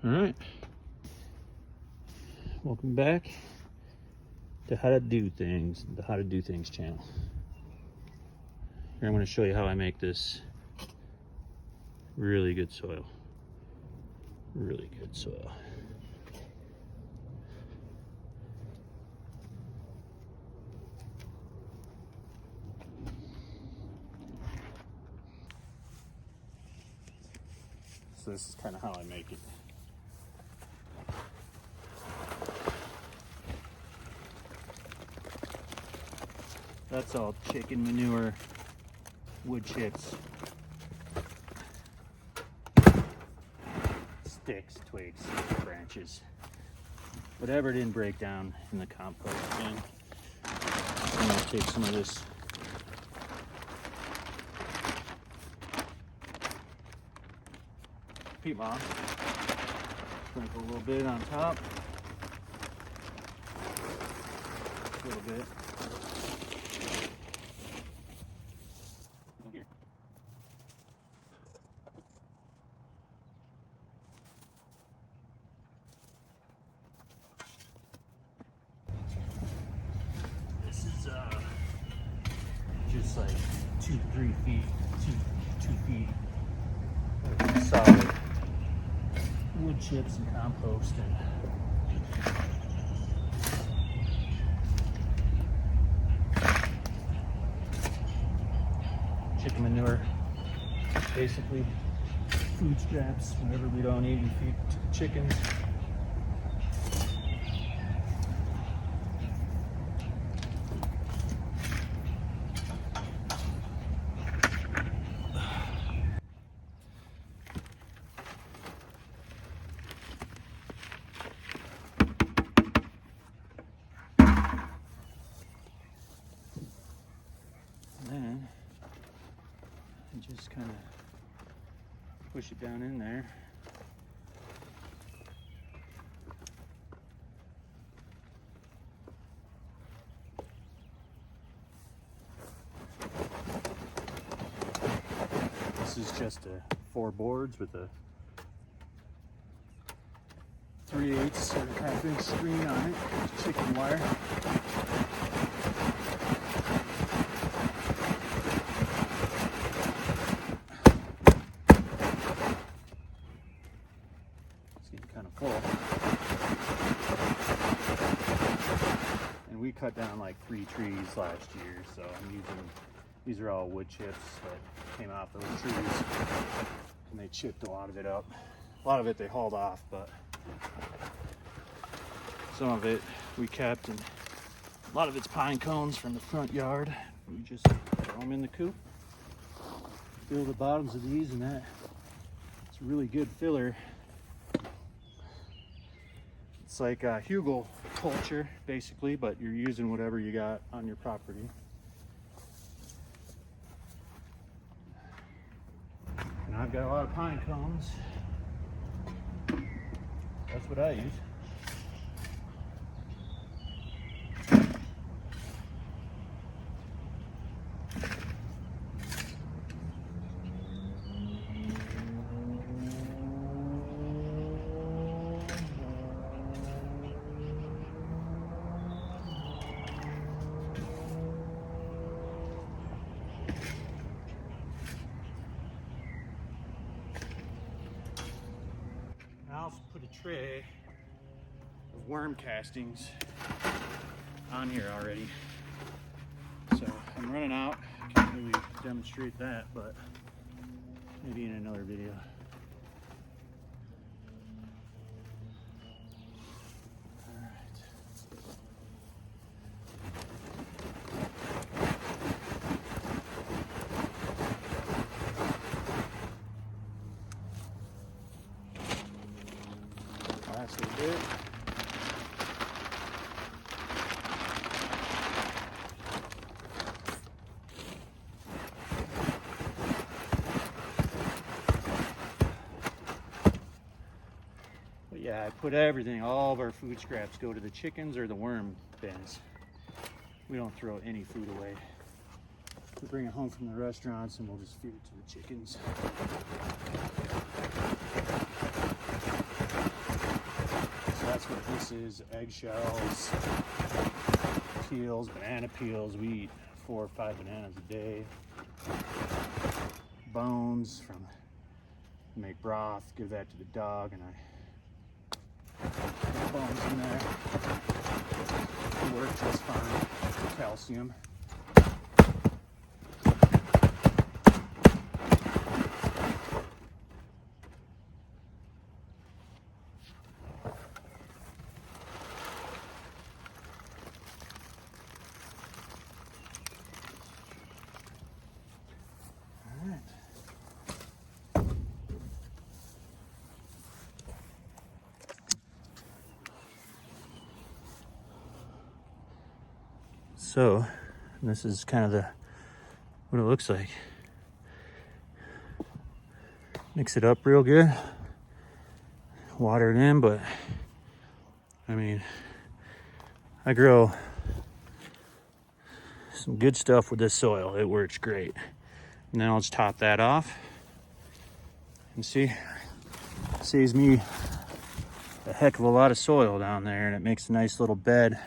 All right, welcome back to How to Do Things, the How to Do Things channel. Here I'm going to show you how I make this really good soil. Really good soil. So this is kind of how I make it. That's all chicken manure, wood chips, sticks, twigs, branches, whatever didn't break down in the compost bin. I'm going to take some of this peat moss, sprinkle a little bit on top, a little bit. This is just like 2-3 feet, two feet of solid wood chips and compost and chicken manure, basically food scraps whenever we don't eat and feed chickens. Then I just kind of push it down in there. This is just 4 boards with a 3/8 half-inch screen on it, chicken wire. Kind of full, and we cut down like 3 trees last year, so I'm using, these are all wood chips that came off those trees, and they chipped a lot of it up. A lot of it they hauled off, but some of it we kept, and a lot of it's pine cones from the front yard. We just throw them in the coop, fill the bottoms of these, and that it's a really good filler. It's like hugel culture, basically, but you're using whatever you got on your property. And I've got a lot of pine cones. That's what I use. I also put a tray of worm castings on here already. So I'm running out. Can't really demonstrate that, but maybe in another video. Last little bit. But yeah, I put everything, all of our food scraps go to the chickens or the worm bins. We don't throw any food away. We bring it home from the restaurants and we'll just feed it to the chickens. mosses, eggshells, peels, banana peels. We eat 4 or 5 bananas a day. Bones from make broth, give that to the dog, and I put bones in there. They work just fine. Calcium. So this is kind of what it looks like. Mix it up real good, water it in, but I mean, I grow some good stuff with this soil. It works great. And then I'll just top that off. And see, saves me a heck of a lot of soil down there, and it makes a nice little bed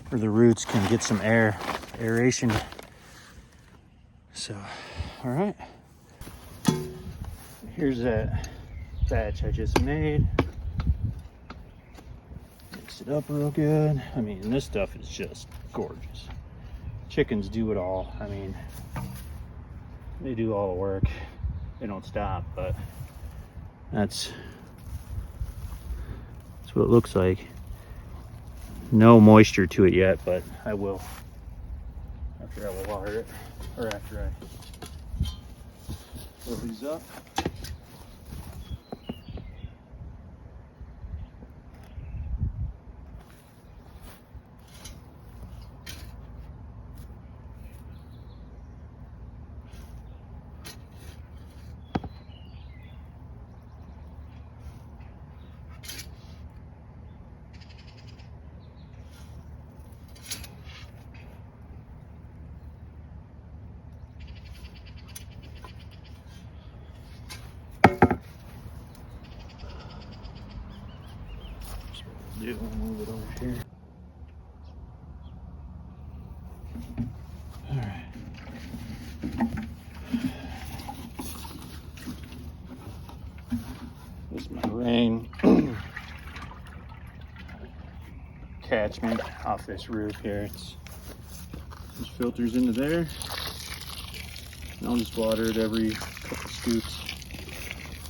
where the roots can get some aeration. So, all right. Here's that batch I just made. Mix it up real good. I mean, this stuff is just gorgeous. Chickens do it all. I mean, they do all the work. They don't stop, but that's what it looks like. No moisture to it yet, but I will after I will water it, or after I fill these up. We'll move it over here. All right. This is my rain catchment off this roof here. Just filters into there. And I'll just water it every couple scoops.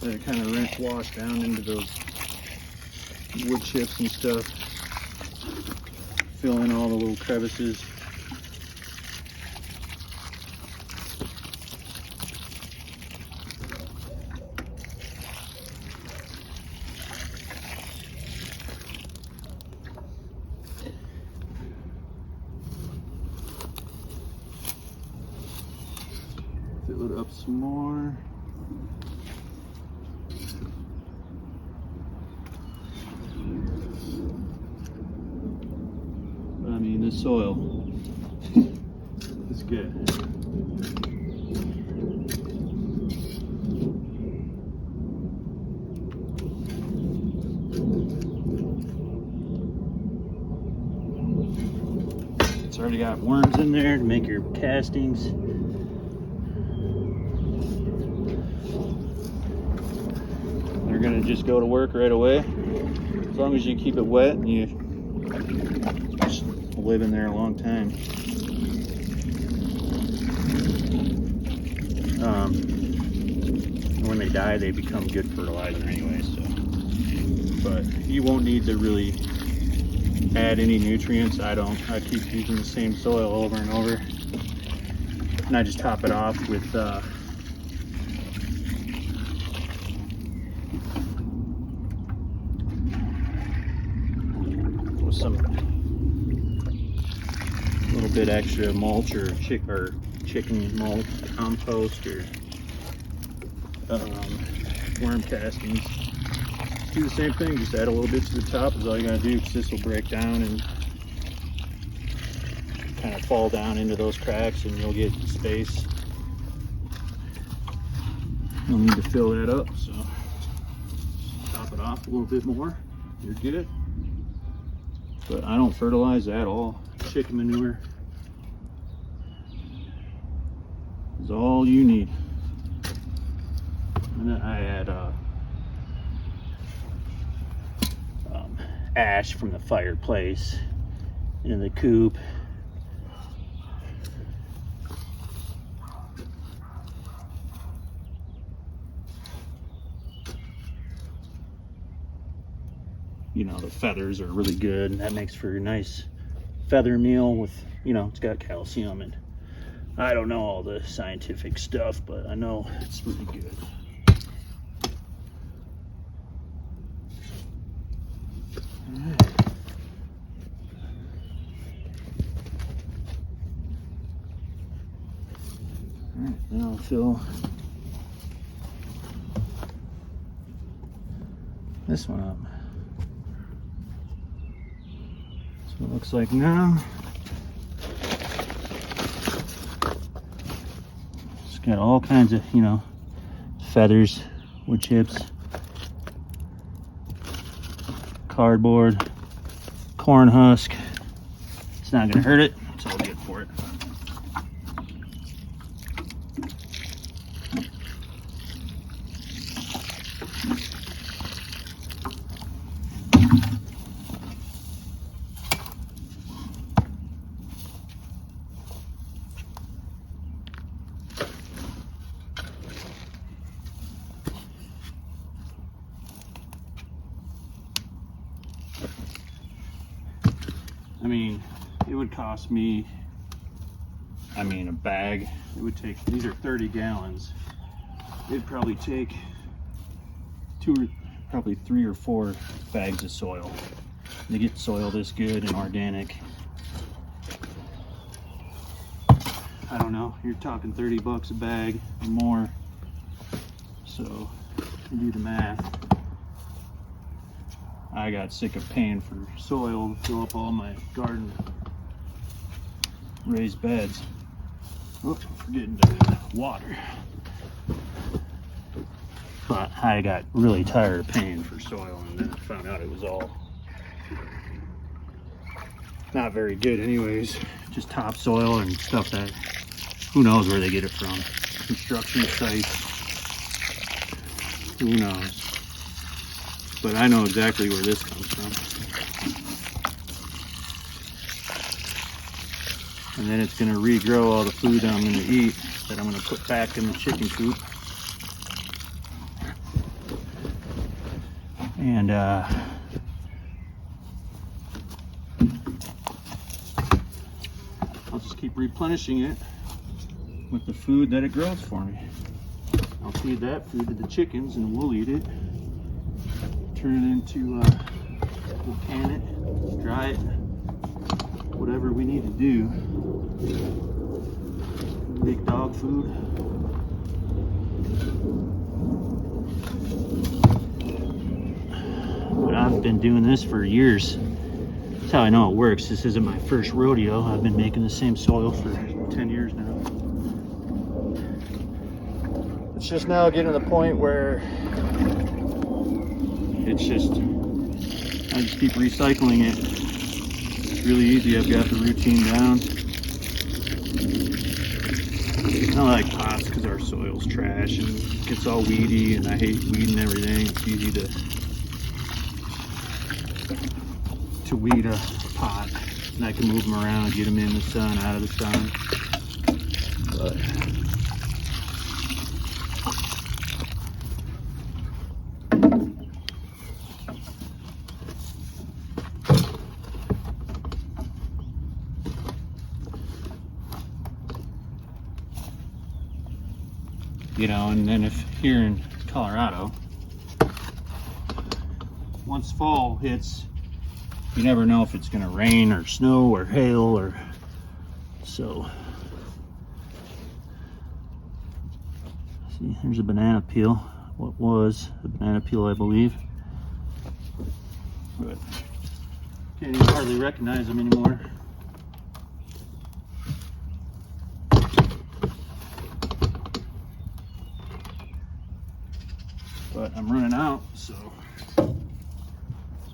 Let it kind of wash down into those wood chips and stuff, fill in all the little crevices. Fill it up some more. I mean, this soil is good. It's already got worms in there to make your castings. They're gonna just go to work right away. As long as you keep it wet and you live in there a long time. When they die, they become good fertilizer anyway. So, but you won't need to really add any nutrients. I don't. I keep using the same soil over and over, and I just top it off with some little bit extra mulch or chicken mulch, compost, or worm castings. Do the same thing, just add a little bit to the top is all you gotta do, because this will break down and kind of fall down into those cracks, and you'll get space. You'll need to fill that up, so top it off a little bit more. You're good. But I don't fertilize at all. Chicken manure is all you need. And then I add ash from the fireplace in the coop. You know, the feathers are really good, and that makes for a nice feather meal with, you know, it's got calcium, and I don't know all the scientific stuff, but I know it's really good. All right, then I'll fill this one up. So it looks like now. It's got all kinds of, you know, feathers, wood chips, cardboard, corn husk. It's not gonna hurt it. It's all good for it. I mean, it would cost me, a bag, it would take, these are 30 gallons. It'd probably take probably 3 or 4 bags of soil to get soil this good and organic. I don't know, you're talking 30 bucks a bag or more. So, you do the math. I got sick of paying for soil to fill up all my garden raised beds. Oops, I'm forgetting to water. But I got really tired of paying for soil, and then I found out it was all not very good anyways. Just topsoil and stuff that who knows where they get it from. Construction sites, who knows. But I know exactly where this comes from. And then it's gonna regrow all the food that I'm gonna eat, that I'm gonna put back in the chicken coop. And I'll just keep replenishing it with the food that it grows for me. I'll feed that food to the chickens and we'll eat it. Turn it into, we'll can it, dry it, whatever we need to do. Make dog food. But I've been doing this for years. That's how I know it works. This isn't my first rodeo. I've been making the same soil for 10 years now. It's just now getting to the point where it's just, I just keep recycling it. It's really easy. I've got the routine down. I don't like pots because our soil's trash and it gets all weedy, and I hate weed and everything. It's easy to weed a pot, and I can move them around, get them in the sun, out of the sun. But you know, and then if here in Colorado, once fall hits, you never know if it's going to rain or snow or hail, or so. See, here's a banana peel. What was a banana peel, I believe. But can't even hardly recognize them anymore. But I'm running out, so that's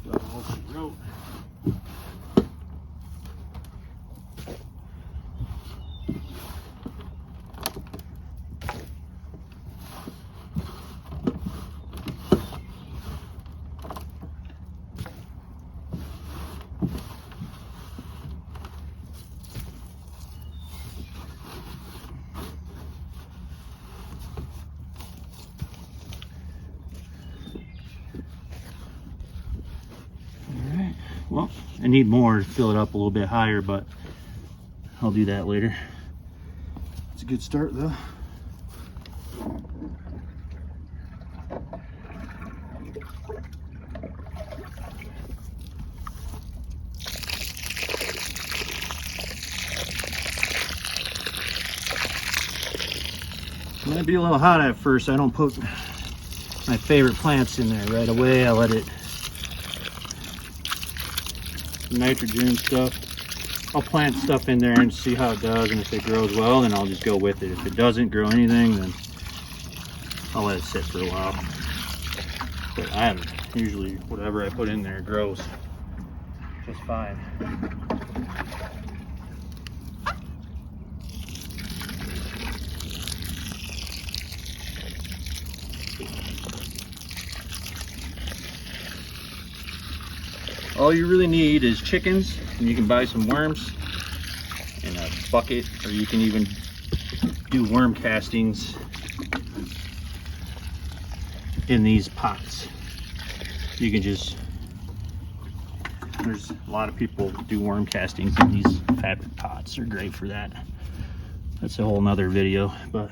about all she wrote. Well, I need more to fill it up a little bit higher, but I'll do that later. It's a good start though. It might be a little hot at first. I don't put my favorite plants in there right away. I let it nitrogen stuff. I'll plant stuff in there and see how it does, and if it grows well, then I'll just go with it. If it doesn't grow anything, then I'll let it sit for a while. But I haven't. Usually whatever I put in there grows just fine. All you really need is chickens, and you can buy some worms in a bucket, or you can even do worm castings in these pots. You can just, there's a lot of people do worm castings in these fabric pots. They're great for that. That's a whole nother video, but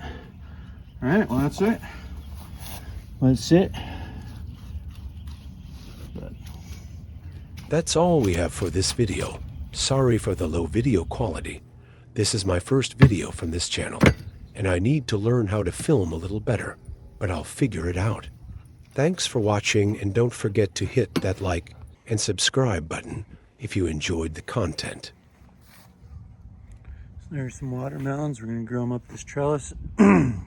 all right, well, that's it. Let's sit. That's all we have for this video. Sorry for the low video quality. This is my first video from this channel, and I need to learn how to film a little better, but I'll figure it out. Thanks for watching, and don't forget to hit that like and subscribe button if you enjoyed the content. So there's some watermelons. We're going to grow them up this trellis, and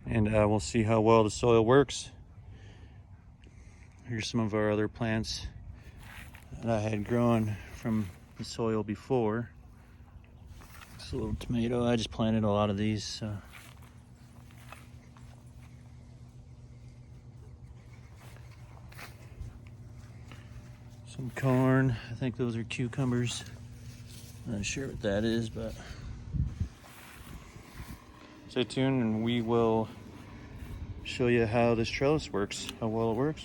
we'll see how well the soil works. Here's some of our other plants that I had grown from the soil before. It's a little tomato. I just planted a lot of these. So. Some corn. I think those are cucumbers. I'm not sure what that is, but stay tuned and we will show you how this trellis works, how well it works.